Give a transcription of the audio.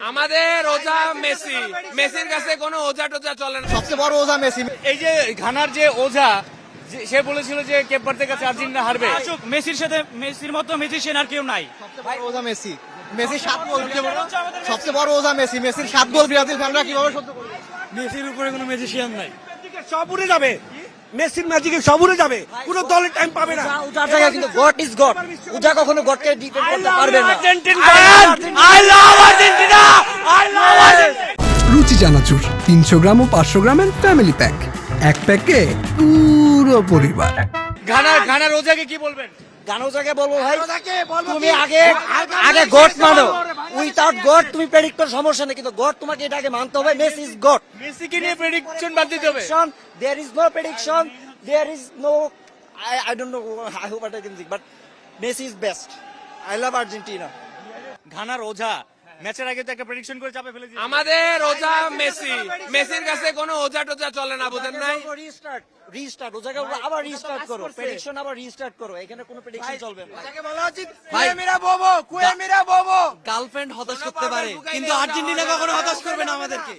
আমাদের ওজা মেসি, মেসির কাছে কোনো ওজা টোজা চলে না। সবচেয়ে বড় ওজা মেসি। এই যে ঘানার যে ওঝা সে বলেছিল যে কেপ ভার্দের কাছে আর্জেন্টিনা হারবে। মেসির সাথে মেসির মতো ম্যাজিশিয়ান আর কেউ নাই। সবচেয়ে বড় ওজা মেসি। মেসির 7 গোল। সবচেয়ে বড় ওজা মেসি। মেসির 7 গোল ব্রাজিল ফ্যানরা কিভাবে সহ্য করবে? মেসির উপরে কোনো ম্যাজিশিয়ান নাই। সব উড়ে যাবে, মেসির ম্যাজিকে সব উড়ে যাবে, কোনো দলের টাইম পাবে না। উজার জায়গায় কিন্তু গড ইজ গড। উজা কখনো গডকে ডিফেন্ড করতে পারবে না। রুচি চানাচুর 300 গ্রাম ও 500 গ্রামের ফ্যামিলি প্যাক, এক প্যাকে পুরো পরিবার। ঘানার ওঝাকে কি বলবেন? গানোজাকে বলবো ভাই, তুমি আগে গড মানো। উইথাউট গড তুমি প্রেডিক্ট করো সমস্যা নেই, কিন্তু গড তোমাকে এটা আগে মানতে হবে। Messi is God. মেসিকে নিয়ে প্রেডিকশন বাদ দিতে হবে। There is no prediction, there is no, I don't know, I hope I can think, but Messi is best. I love Argentina. ঘানার ওঝা ম্যাচের আগে তো একটা প্রেডিকশন করে চাপে ফেলে দিয়েছে। আমাদের ওজা মেসি, মেসির কাছে কোনো ওজা টোজা চলে না, বুঝেন নাই? রিস্টার্ট ওজাকে আবার রিস্টার্ট করো, প্রেডিকশন আবার রিস্টার্ট করো, এখানে কোনো প্রেডিকশন চলবে না। গার্লফ্রেন্ড হতাশ করতে পারে, কিন্তু আর্জেন্টিনা কখনো হতাশ করবে না আমাদেরকে।